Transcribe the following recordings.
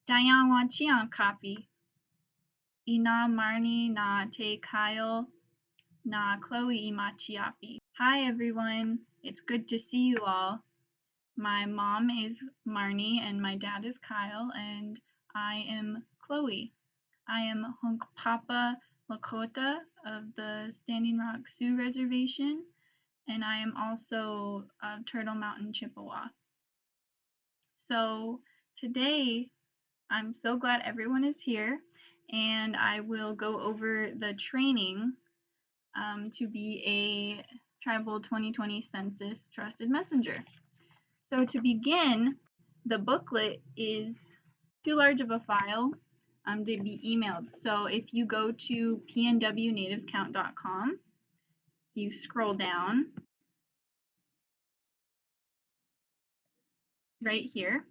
Dayan Chian copy. Ina Marni na te Kyle na Chloe Imachiapi. Hi everyone, it's good to see you all. My mom is Marnie and my dad is Kyle and I am Chloe. I am Hunkpapa Lakota of the Standing Rock Sioux Reservation and I am also of Turtle Mountain Chippewa. So today I'm so glad everyone is here and I will go over the training to be a Tribal 2020 Census Trusted Messenger. So to begin, the booklet is too large of a file to be emailed. So if you go to pnwnativescount.com, you scroll down right here.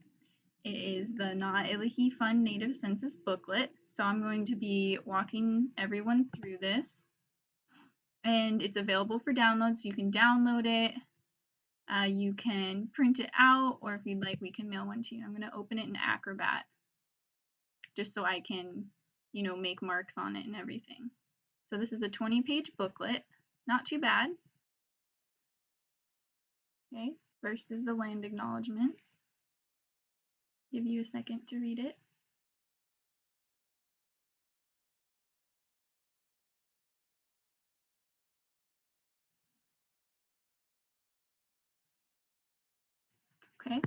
It is the Illahee Fund Native Census booklet. So I'm going to be walking everyone through this. And it's available for download, so you can download it. You can print it out, or if you'd like, we can mail one to you. I'm going to open it in Acrobat just so I can, make marks on it and everything. So this is a 20-page booklet, not too bad. Okay, first is the land acknowledgement. Give you a second to read it. Okay,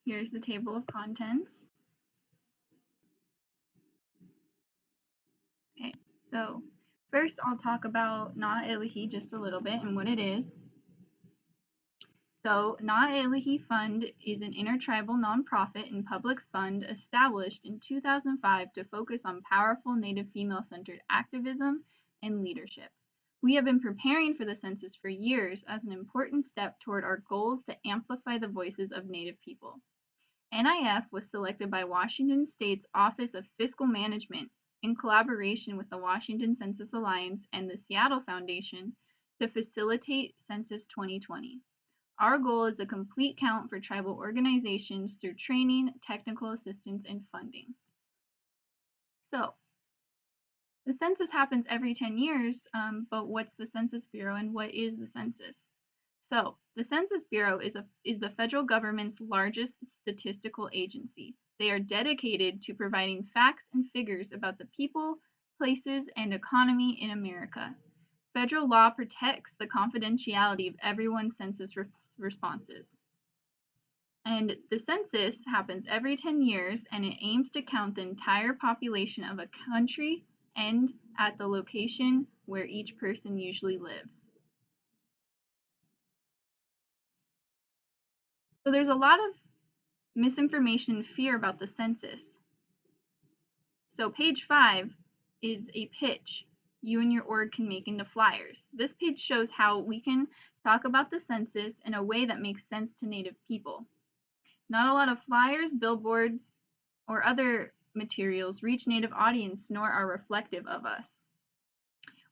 here's the table of contents. Okay, so first I'll talk about Illahee just a little bit and what it is. So, Illahee Fund is an intertribal nonprofit and public fund established in 2005 to focus on powerful Native female-centered activism and leadership. We have been preparing for the census for years as an important step toward our goals to amplify the voices of Native people. NIF was selected by Washington State's Office of Fiscal Management in collaboration with the Washington Census Alliance and the Seattle Foundation to facilitate Census 2020. Our goal is a complete count for tribal organizations through training, technical assistance, and funding. So, the census happens every 10 years, but what's the Census Bureau and what is the census? So, the Census Bureau is the federal government's largest statistical agency. They are dedicated to providing facts and figures about the people, places, and economy in America. Federal law protects the confidentiality of everyone's census responses. And the census happens every 10 years and it aims to count the entire population of a country and at the location where each person usually lives. So there's a lot of misinformation and fear about the census. So page 5 is a pitch you and your org can make into flyers. This page shows how we can talk about the census in a way that makes sense to Native people. Not a lot of flyers, billboards, or other materials reach Native audience nor are reflective of us.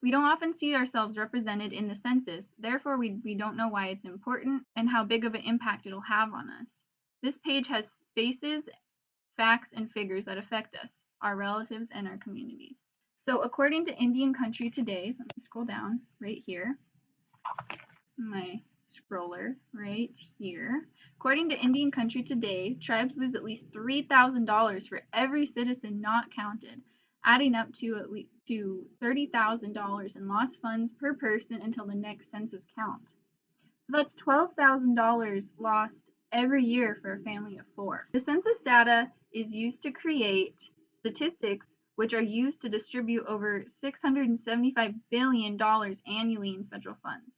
We don't often see ourselves represented in the census, therefore we don't know why it's important and how big of an impact it'll have on us. This page has faces, facts, and figures that affect us, our relatives, and our communities. So according to Indian Country Today, let me scroll down right here, my scroller right here. According to Indian Country Today, tribes lose at least $3,000 for every citizen not counted, adding up to $30,000 in lost funds per person until the next census count. So that's $12,000 lost every year for a family of 4. The census data is used to create statistics which are used to distribute over $675 billion annually in federal funds.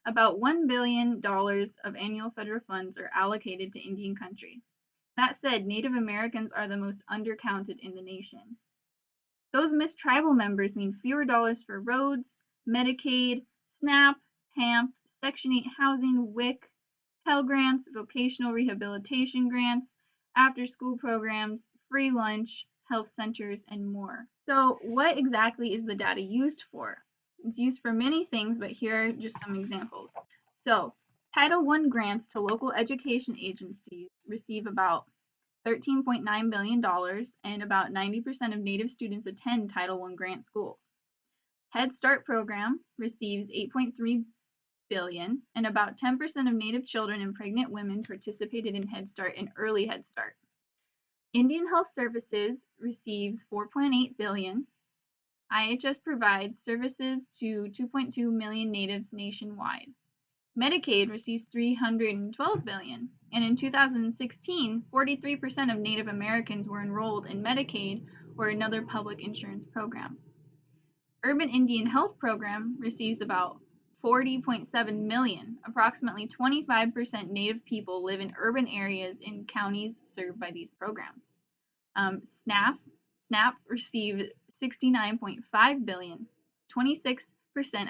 About $1 billion of annual federal funds are allocated to Indian country. That said, Native Americans are the most undercounted in the nation. Those missed tribal members mean fewer dollars for roads, Medicaid, SNAP, HAMP, Section 8 housing, WIC, Pell Grants, vocational rehabilitation grants, after-school programs, free lunch, health centers, and more. So what exactly is the data used for? It's used for many things, but here are just some examples. So Title I grants to local education agencies receive about $13.9 billion, and about 90% of Native students attend Title I grant schools. Head Start program receives $8.3 billion, and about 10% of Native children and pregnant women participated in Head Start and Early Head Start. Indian Health Services receives $4.8 billion. IHS provides services to 2.2 million natives nationwide. Medicaid receives $312 billion, and in 2016, 43% of Native Americans were enrolled in Medicaid or another public insurance program. Urban Indian Health Program receives about $40.7 million. Approximately 25% Native people live in urban areas in counties served by these programs. SNAP received $69.5 billion. 26%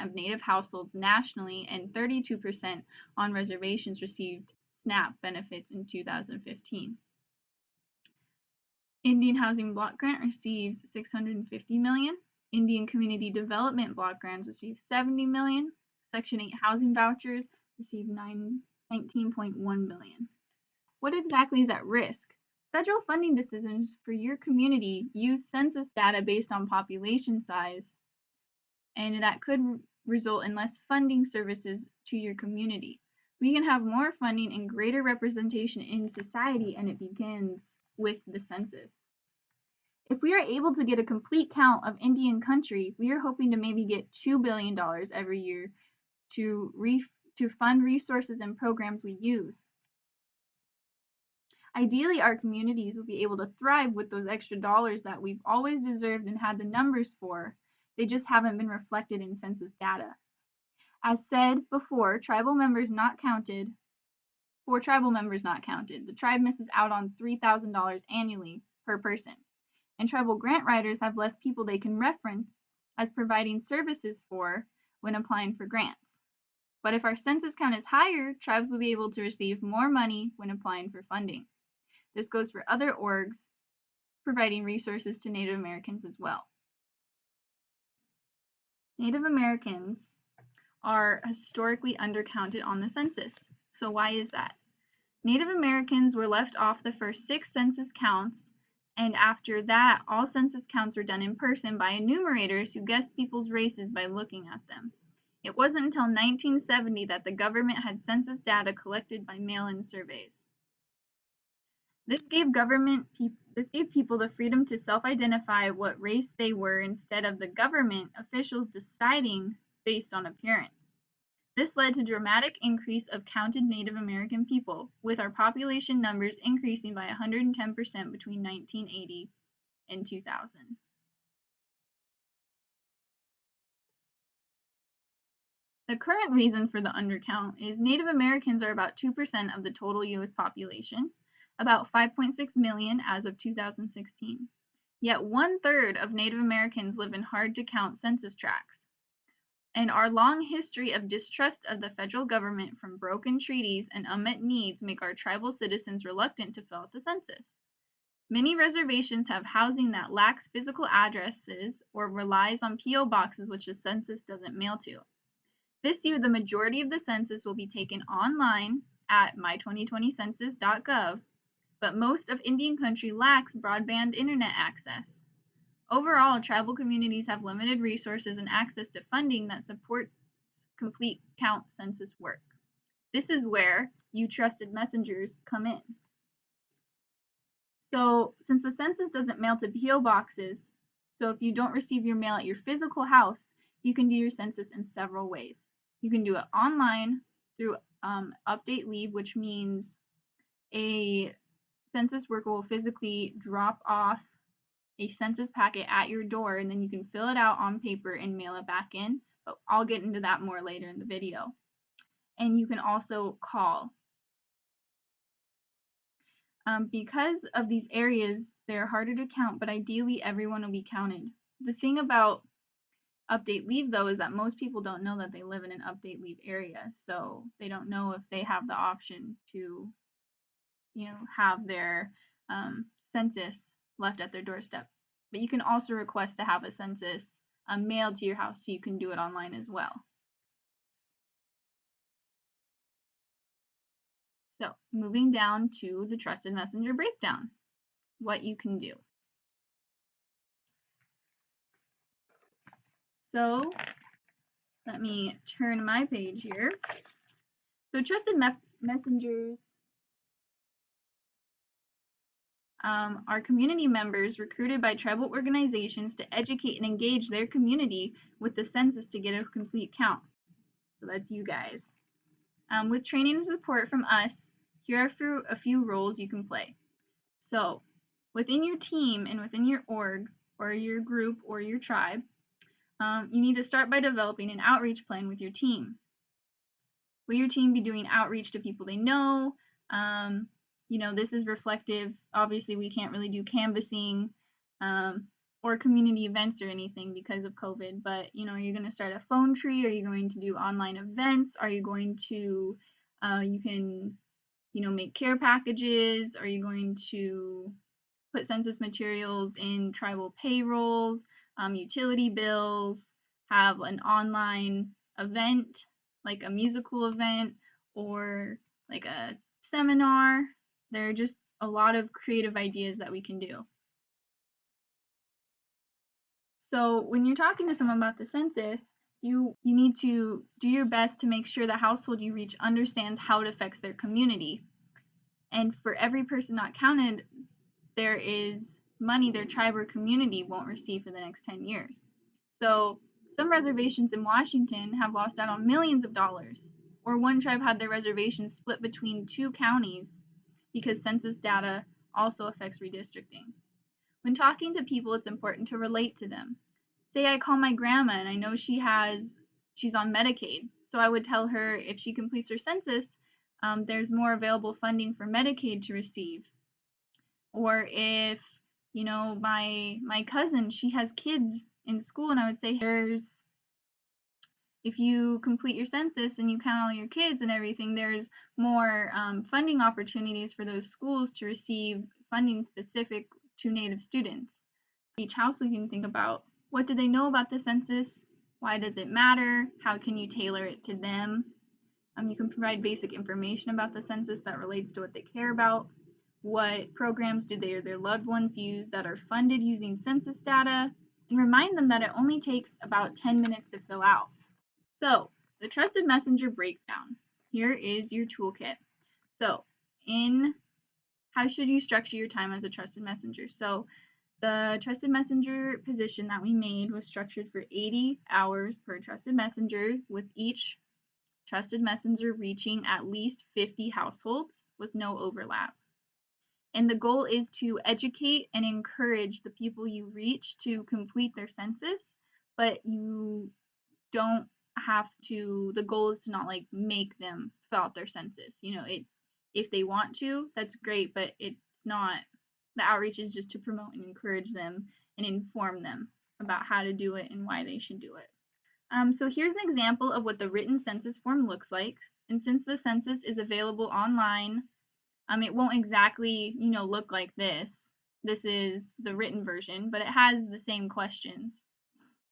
of Native households nationally and 32% on reservations received SNAP benefits in 2015. Indian Housing Block Grant receives $650 million. Indian Community Development Block Grants receive $70 million. Section 8 housing vouchers receive $19.1 million. What exactly is at risk? Federal funding decisions for your community use census data based on population size, and that could result in less funding services to your community. We can have more funding and greater representation in society, and it begins with the census. If we are able to get a complete count of Indian country, we are hoping to maybe get $2 billion every year to fund resources and programs we use. Ideally, our communities will be able to thrive with those extra dollars that we've always deserved and had the numbers for. They just haven't been reflected in census data. As said before, for tribal members not counted, the tribe misses out on $3,000 annually per person. And tribal grant writers have less people they can reference as providing services for when applying for grants. But if our census count is higher, tribes will be able to receive more money when applying for funding. This goes for other orgs providing resources to Native Americans as well. Native Americans are historically undercounted on the census. So why is that? Native Americans were left off the first 6 census counts, and after that, all census counts were done in person by enumerators who guessed people's races by looking at them. It wasn't until 1970 that the government had census data collected by mail-in surveys. This gave people the freedom to self-identify what race they were instead of the government officials deciding based on appearance. This led to a dramatic increase of counted Native American people, with our population numbers increasing by 110% between 1980 and 2000. The current reason for the undercount is Native Americans are about 2% of the total U.S. population, about 5.6 million as of 2016. Yet 1/3 of Native Americans live in hard-to-count census tracts. And our long history of distrust of the federal government from broken treaties and unmet needs make our tribal citizens reluctant to fill out the census. Many reservations have housing that lacks physical addresses or relies on P.O. boxes which the census doesn't mail to. This year, the majority of the census will be taken online at my2020census.gov, but most of Indian country lacks broadband internet access. Overall, tribal communities have limited resources and access to funding that supports complete count census work. This is where you trusted messengers come in. So, since the census doesn't mail to P.O. boxes, so if you don't receive your mail at your physical house, you can do your census in several ways. You can do it online through update leave, which means a census worker will physically drop off a census packet at your door, and then you can fill it out on paper and mail it back in. But I'll get into that more later in the video. And you can also call. Because of these areas, they're harder to count, but ideally everyone will be counted. The thing about update leave, though, is that most people don't know that they live in an update leave area, so they don't know if they have the option to, have their census left at their doorstep. But you can also request to have a census mailed to your house, so you can do it online as well. So, moving down to the trusted messenger breakdown. what you can do. So let me turn my page here. So trusted messengers are community members recruited by tribal organizations to educate and engage their community with the census to get a complete count. So that's you guys. With training and support from us, here are a few roles you can play. So within your team and within your org or your group or your tribe, you need to start by developing an outreach plan with your team. Will your team be doing outreach to people they know? This is reflective. Obviously, we can't really do canvassing or community events or anything because of COVID, but you're going to start a phone tree. Are you going to do online events? Are you going to, you can, make care packages? Are you going to put census materials in tribal payrolls, utility bills, have an online event, like a musical event or like a seminar? There are just a lot of creative ideas that we can do. So when you're talking to someone about the census, you need to do your best to make sure the household you reach understands how it affects their community. And for every person not counted, there is money their tribe or community won't receive for the next 10 years. So some reservations in Washington have lost out on millions of dollars, or one tribe had their reservations split between 2 counties because census data also affects redistricting. When talking to people, it's important to relate to them. Say I call my grandma and I know she's on Medicaid, so I would tell her if she completes her census, there's more available funding for Medicaid to receive. Or if my cousin, she has kids in school, and I would say if you complete your census and you count all your kids and everything, there's more funding opportunities for those schools to receive funding specific to Native students. Each household you can think about, what do they know about the census? Why does it matter? How can you tailor it to them? You can provide basic information about the census that relates to what they care about. What programs do they or their loved ones use that are funded using census data? And remind them that it only takes about 10 minutes to fill out. So, the trusted messenger breakdown. Here is your toolkit. So, how should you structure your time as a trusted messenger? So, the trusted messenger position that we made was structured for 80 hours per trusted messenger, with each trusted messenger reaching at least 50 households with no overlap. And the goal is to educate and encourage the people you reach to complete their census, but you don't have to, the goal is to not like make them fill out their census. If they want to, that's great, but it's not, the outreach is just to promote and encourage them and inform them about how to do it and why they should do it. So here's an example of what the written census form looks like. And since the census is available online, it won't exactly, look like this. This is the written version, but it has the same questions.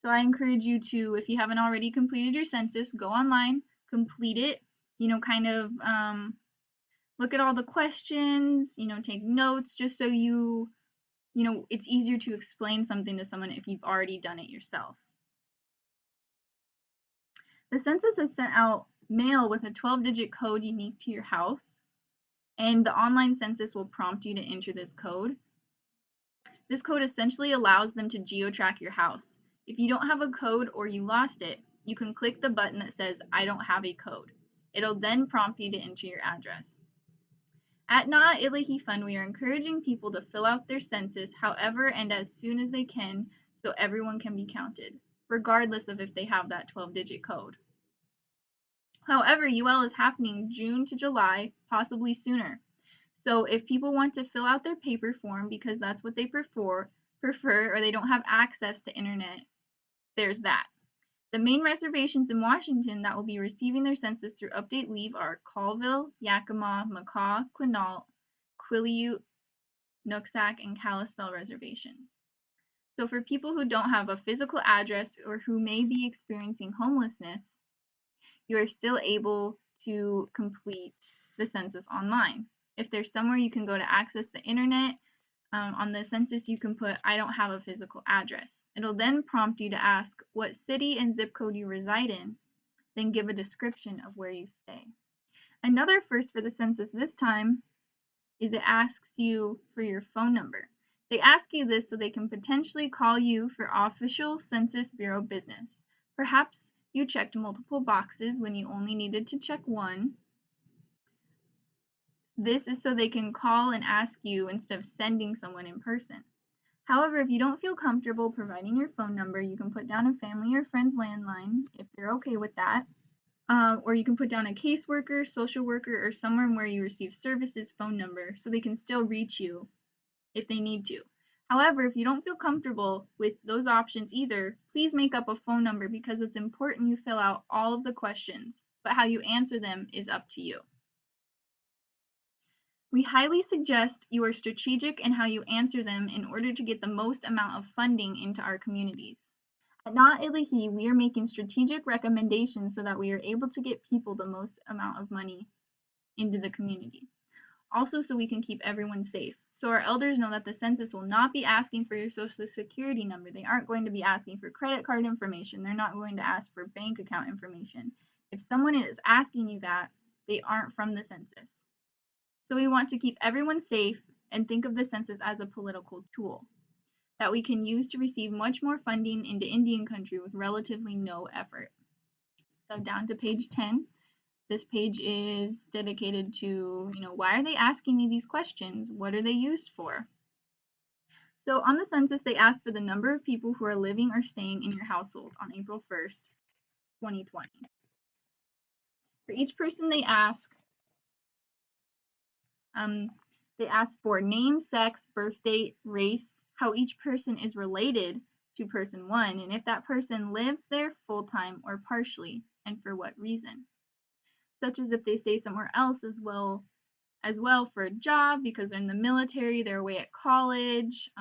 So I encourage you to, if you haven't already completed your census, go online, complete it, look at all the questions, take notes, just so it's easier to explain something to someone if you've already done it yourself. The census has sent out mail with a 12-digit code unique to your house, and the online census will prompt you to enter this code. This code essentially allows them to geo-track your house. If you don't have a code or you lost it, you can click the button that says, I don't have a code. It'll then prompt you to enter your address. At Illahee Fund, we are encouraging people to fill out their census however and as soon as they can so everyone can be counted, regardless of if they have that 12-digit code. However, UL is happening June to July, possibly sooner. So if people want to fill out their paper form because that's what they prefer, or they don't have access to internet, there's that. The main reservations in Washington that will be receiving their census through Update Leave are Colville, Yakima, Macaw, Quinault, Quileute, Nooksack, and Kalispell reservations. So for people who don't have a physical address or who may be experiencing homelessness, you are still able to complete the census online. If there's somewhere you can go to access the internet, On the census, you can put, I don't have a physical address. It'll then prompt you to ask what city and zip code you reside in, then give a description of where you stay. Another first for the census this time is it asks you for your phone number. They ask you this so they can potentially call you for official Census Bureau business. Perhaps you checked multiple boxes when you only needed to check one. This is so they can call and ask you instead of sending someone in person. However, if you don't feel comfortable providing your phone number, you can put down a family or friend's landline if they're okay with that. Or you can put down a caseworker, social worker, or someone where you receive services phone number so they can still reach you if they need to. However, if you don't feel comfortable with those options either, please make up a phone number because it's important you fill out all of the questions, but how you answer them is up to you. We highly suggest you are strategic in how you answer them in order to get the most amount of funding into our communities. At Not Illahee, we are making strategic recommendations so that we are able to get people the most amount of money into the community. Also, so we can keep everyone safe. So our elders know that the census will not be asking for your social security number. They aren't going to be asking for credit card information. They're not going to ask for bank account information. If someone is asking you that, they aren't from the census. So we want to keep everyone safe and think of the census as a political tool that we can use to receive much more funding into Indian country with relatively no effort. So down to page 10. This page is dedicated to, why are they asking me these questions? What are they used for? So on the census, they ask for the number of people who are living or staying in your household on April 1st, 2020. For each person they ask for name, sex, birth date, race, how each person is related to person one, and if that person lives there full-time or partially, and for what reason. Such as if they stay somewhere else as well for a job, because they're in the military, they're away at college,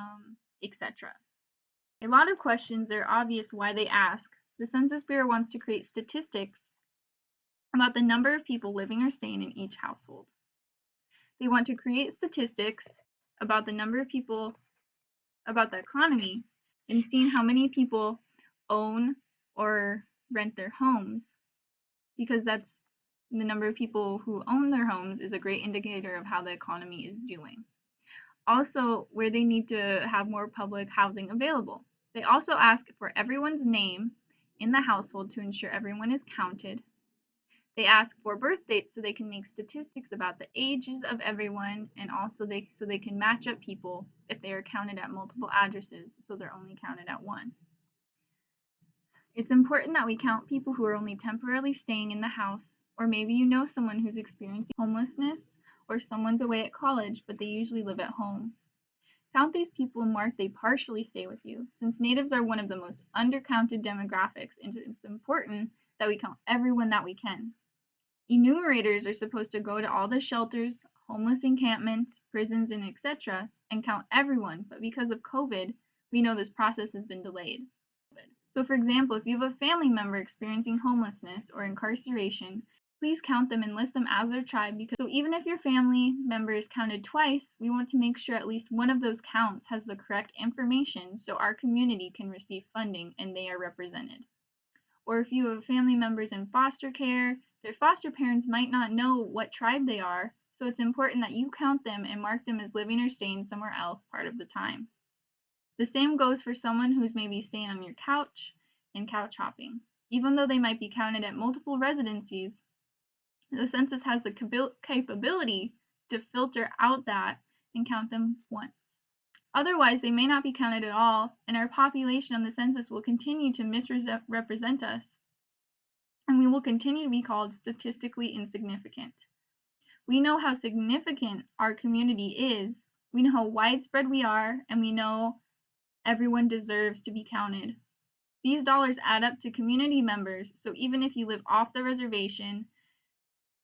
etc. A lot of questions are obvious why they ask. The Census Bureau wants to create statistics about the number of people living or staying in each household. They want to create statistics about the number of people, about the economy, and seeing how many people own or rent their homes, because that's the number of people who own their homes is a great indicator of how the economy is doing. Also, where they need to have more public housing available. They also ask for everyone's name in the household to ensure everyone is counted. They ask for birth dates so they can make statistics about the ages of everyone, and also so they can match up people if they are counted at multiple addresses, so they're only counted at one. It's important that we count people who are only temporarily staying in the house, or maybe you know someone who's experiencing homelessness, or someone's away at college, but they usually live at home. Count these people and mark they partially stay with you, since natives are one of the most undercounted demographics, and it's important that we count everyone that we can. Enumerators are supposed to go to all the shelters, homeless encampments, prisons, and etc., and count everyone, but because of COVID, we know this process has been delayed. So for example, if you have a family member experiencing homelessness or incarceration, please count them and list them as their tribe, because so even if your family member is counted twice, we want to make sure at least one of those counts has the correct information so our community can receive funding and they are represented. Or if you have family members in foster care, their foster parents might not know what tribe they are, so it's important that you count them and mark them as living or staying somewhere else part of the time. The same goes for someone who's maybe staying on your couch and couch hopping. Even though they might be counted at multiple residencies, the census has the capability to filter out that and count them once. Otherwise, they may not be counted at all, and our population on the census will continue to misrepresent us, and we will continue to be called statistically insignificant. We know how significant our community is, we know how widespread we are, and we know everyone deserves to be counted. These dollars add up to community members, so even if you live off the reservation,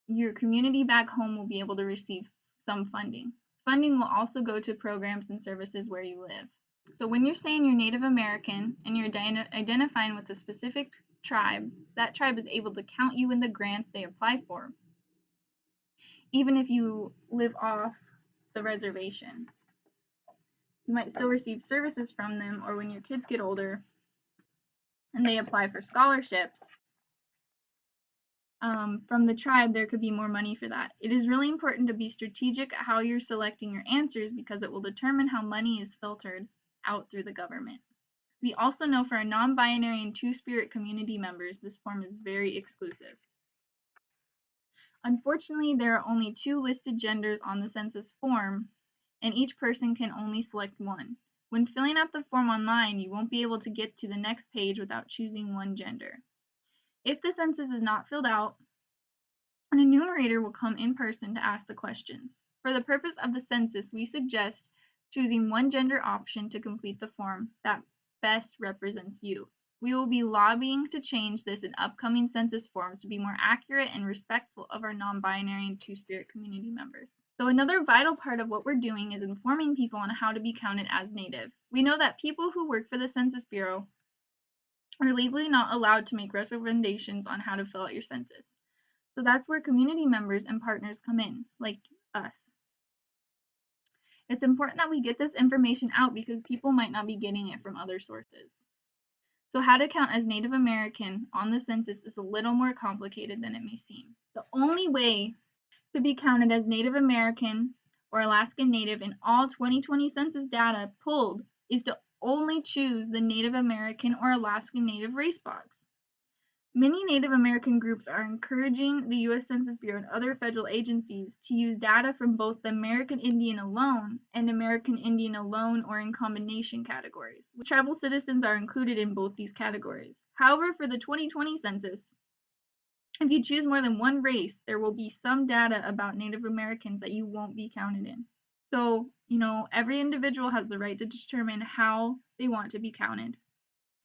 your community back home will be able to receive some funding. Funding will also go to programs and services where you live. So when you're saying you're Native American and you're identifying with a specific tribe, that tribe is able to count you in the grants they apply for, even if you live off the reservation. You might still receive services from them, or when your kids get older and they apply for scholarships from the tribe, there could be more money for that. It is really important to be strategic at how you're selecting your answers because it will determine how money is filtered out through the government. We also know for our non-binary and two-spirit community members, this form is very exclusive. Unfortunately, there are only 2 listed genders on the census form, and each person can only select one. When filling out the form online, you won't be able to get to the next page without choosing one gender. If the census is not filled out, an enumerator will come in person to ask the questions. For the purpose of the census, we suggest choosing one gender option to complete the form that best represents you. We will be lobbying to change this in upcoming census forms to be more accurate and respectful of our non-binary and two-spirit community members. So another vital part of what we're doing is informing people on how to be counted as Native. We know that people who work for the Census Bureau are legally not allowed to make recommendations on how to fill out your census. So that's where community members and partners come in, like us. It's important that we get this information out because people might not be getting it from other sources. So how to count as Native American on the census is a little more complicated than it may seem. The only way to be counted as Native American or Alaskan Native in all 2020 census data pulled is to only choose the Native American or Alaskan Native race box. Many Native American groups are encouraging the U.S. Census Bureau and other federal agencies to use data from both the American Indian alone and American Indian alone or in combination categories. Tribal citizens are included in both these categories. However, for the 2020 census, if you choose more than one race, there will be some data about Native Americans that you won't be counted in. So, every individual has the right to determine how they want to be counted.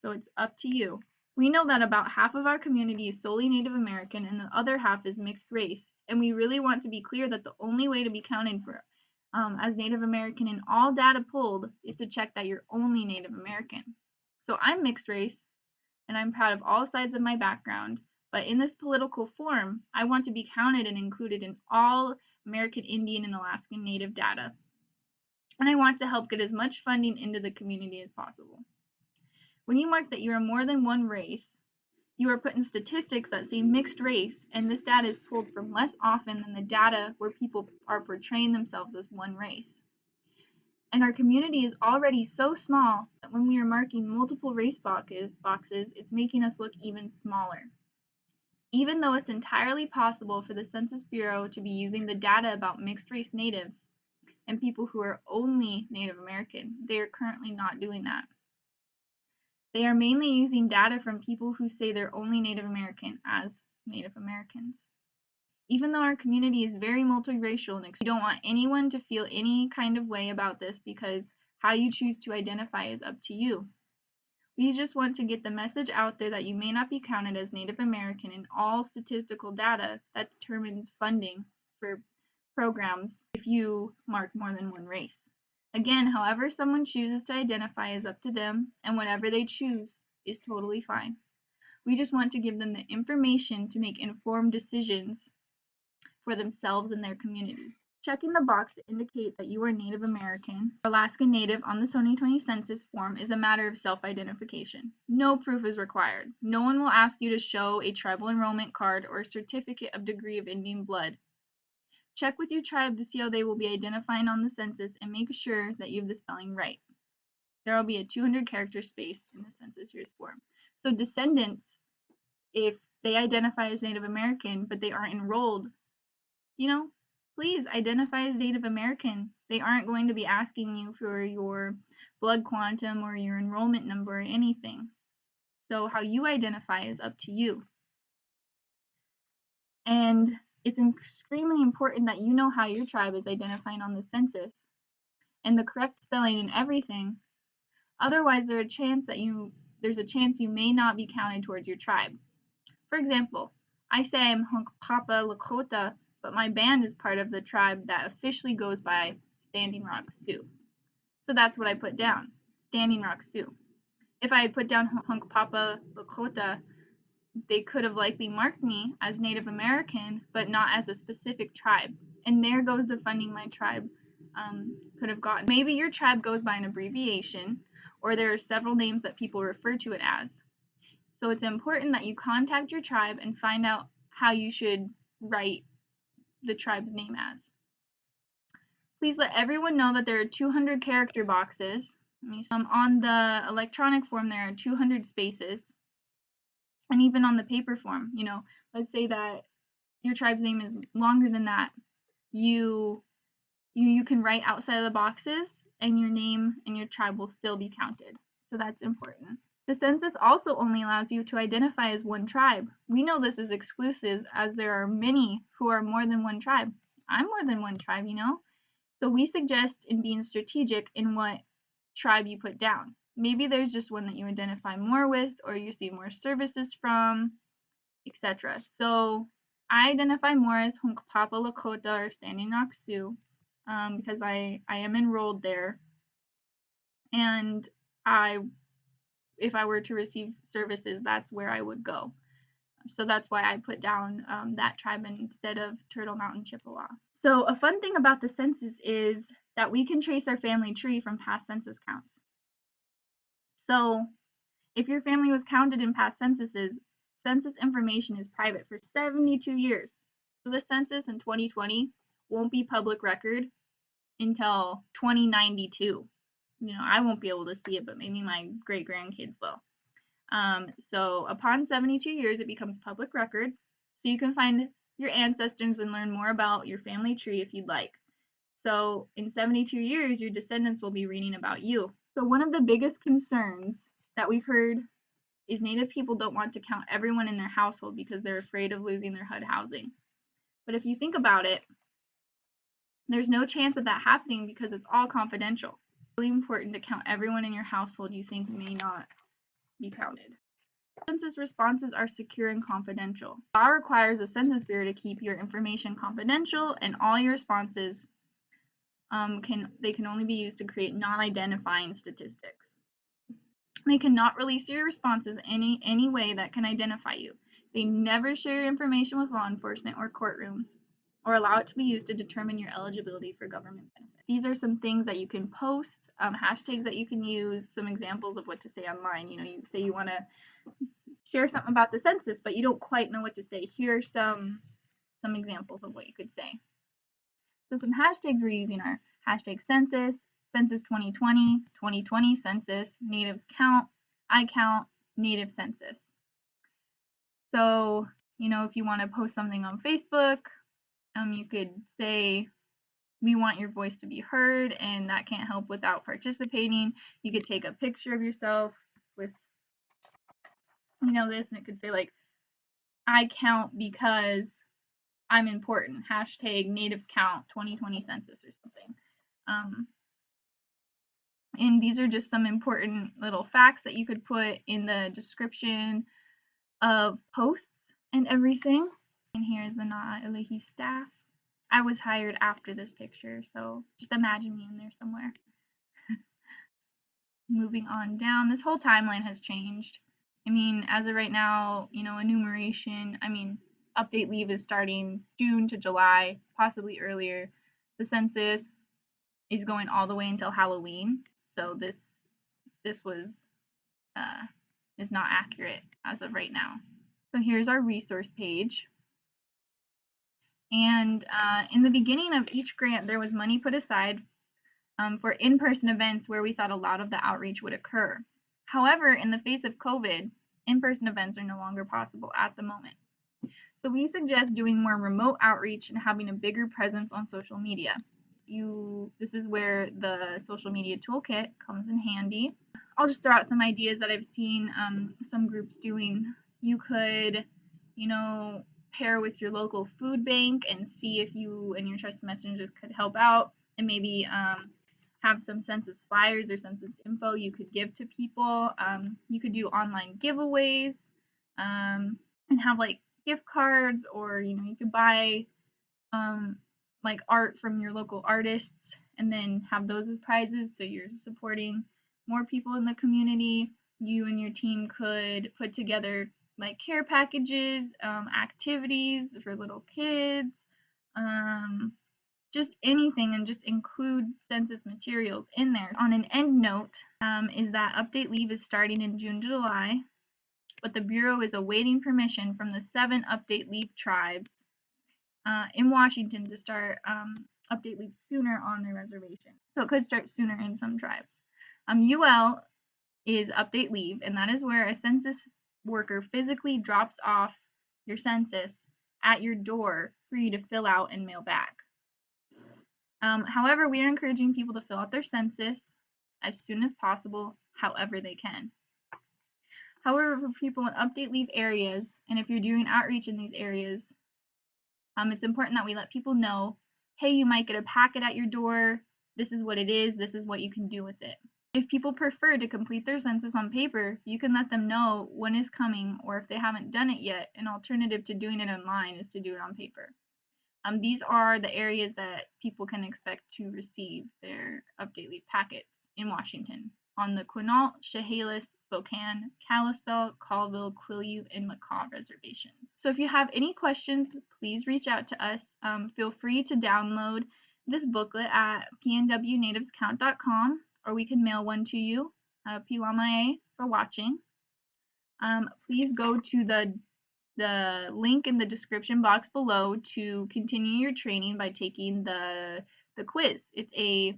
So it's up to you. We know that about half of our community is solely Native American and the other half is mixed race, and we really want to be clear that the only way to be counted for as Native American in all data pulled is to check that you're only Native American. So I'm mixed race, and I'm proud of all sides of my background, but in this political form, I want to be counted and included in all American Indian and Alaskan Native data, and I want to help get as much funding into the community as possible. When you mark that you are more than one race, you are put in statistics that say mixed race, and this data is pulled from less often than the data where people are portraying themselves as one race. And our community is already so small that when we are marking multiple race boxes, it's making us look even smaller. Even though it's entirely possible for the Census Bureau to be using the data about mixed race natives and people who are only Native American, they are currently not doing that. They are mainly using data from people who say they're only Native American as Native Americans. Even though our community is very multiracial and we don't want anyone to feel any kind of way about this because how you choose to identify is up to you. We just want to get the message out there that you may not be counted as Native American in all statistical data that determines funding for programs if you mark more than one race. Again, however someone chooses to identify is up to them, and whatever they choose is totally fine. We just want to give them the information to make informed decisions for themselves and their community. Checking the box to indicate that you are Native American or Alaskan Native on the 2020 census form is a matter of self-identification. No proof is required. No one will ask you to show a tribal enrollment card or a certificate of degree of Indian blood. Check with your tribe to see how they will be identifying on the census and make sure that you have the spelling right. There will be a 200-character space in the census year's form. So descendants, if they identify as Native American but they aren't enrolled, please identify as Native American. They aren't going to be asking you for your blood quantum or your enrollment number or anything. So how you identify is up to you. And it's extremely important that you know how your tribe is identifying on the census and the correct spelling and everything. Otherwise, there's a chance you may not be counted towards your tribe. For example, I say I'm Hunkpapa Lakota, but my band is part of the tribe that officially goes by Standing Rock Sioux. So that's what I put down, Standing Rock Sioux. If I had put down Hunkpapa Lakota, they could have likely marked me as Native American, but not as a specific tribe. And there goes the funding my tribe could have gotten. Maybe your tribe goes by an abbreviation, or there are several names that people refer to it as. So it's important that you contact your tribe and find out how you should write the tribe's name as. Please let everyone know that there are 200 character boxes. On the electronic form, there are 200 spaces. And even on the paper form, let's say that your tribe's name is longer than that. You can write outside of the boxes, and your name and your tribe will still be counted. So that's important. The census also only allows you to identify as one tribe. We know this is exclusive, as there are many who are more than one tribe. I'm more than one tribe, So we suggest in being strategic in what tribe you put down. Maybe there's just one that you identify more with, or you see more services from, etc. So I identify more as Hunkpapa Lakota or Standing Rock Sioux, because I am enrolled there, and if I were to receive services, that's where I would go. So that's why I put down that tribe instead of Turtle Mountain Chippewa. So a fun thing about the census is that we can trace our family tree from past census counts. So if your family was counted in past censuses, census information is private for 72 years. So the census in 2020 won't be public record until 2092. I won't be able to see it, but maybe my great grandkids will. So upon 72 years, it becomes public record. So you can find your ancestors and learn more about your family tree if you'd like. So in 72 years, your descendants will be reading about you. So one of the biggest concerns that we've heard is Native people don't want to count everyone in their household because they're afraid of losing their HUD housing. But if you think about it, there's no chance of that happening because it's all confidential. It's really important to count everyone in your household you think may not be counted. Census responses are secure and confidential. Law requires the Census Bureau to keep your information confidential, and all your responses can only be used to create non-identifying statistics. They cannot release your responses any way that can identify you. They never share your information with law enforcement or courtrooms, or allow it to be used to determine your eligibility for government benefits. These are some things that you can post, hashtags that you can use, some examples of what to say online. You say you want to share something about the census, but you don't quite know what to say. Here are some examples of what you could say. So some hashtags we're using are hashtag census, census 2020, 2020 census, natives count, I count, native census. So, if you want to post something on Facebook, you could say, we want your voice to be heard, and that can't help without participating. You could take a picture of yourself with, this, and it could say like, I count because I'm important, hashtag natives count 2020 census or something. And these are just some important little facts that you could put in the description of posts and everything. And here's the Illahee staff. I was hired after this picture, so just imagine me in there somewhere. Moving on down, this whole timeline has changed. As of right now, enumeration, update leave is starting June to July, possibly earlier. The census is going all the way until Halloween, so this is not accurate as of right now. So here's our resource page. And in the beginning of each grant, there was money put aside for in-person events where we thought a lot of the outreach would occur. However, in the face of COVID, in-person events are no longer possible at the moment. So we suggest doing more remote outreach and having a bigger presence on social media. This is where the social media toolkit comes in handy. I'll just throw out some ideas that I've seen some groups doing. You could, pair with your local food bank and see if you and your trusted messengers could help out, and maybe have some census flyers or census info you could give to people. You could do online giveaways and have like gift cards, or you could buy like art from your local artists and then have those as prizes, so you're supporting more people in the community. You and your team could put together like care packages, activities for little kids, just anything and just include census materials in there. On an end note, is that update leave is starting in June, July, but the Bureau is awaiting permission from the 7 update leave tribes in Washington to start update leave sooner on their reservation. So it could start sooner in some tribes. UL is update leave, and that is where a census worker physically drops off your census at your door for you to fill out and mail back. However, we are encouraging people to fill out their census as soon as possible, however they can. However, for people in update leave areas, and if you're doing outreach in these areas, it's important that we let people know, hey, you might get a packet at your door, this is what it is, this is what you can do with it. If people prefer to complete their census on paper, you can let them know when it's coming, or if they haven't done it yet, an alternative to doing it online is to do it on paper. These are the areas that people can expect to receive their update leave packets in Washington on the Quinault, Chehalis, Spokane, Kalispell, Colville, Quileute, and Macaw reservations. So if you have any questions, please reach out to us. Feel free to download this booklet at pnwnativescount.com, or we can mail one to you. Pilamae for watching. Please go to the link in the description box below to continue your training by taking the quiz. It's a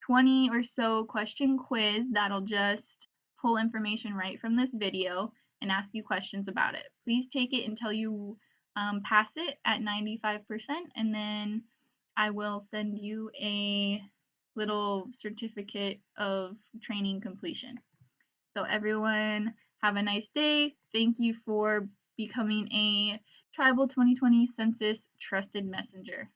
20 or so question quiz that'll just pull information right from this video and ask you questions about it. Please take it until you pass it at 95%, and then I will send you a little certificate of training completion. So everyone, have a nice day. Thank you for becoming a Tribal 2020 Census Trusted Messenger.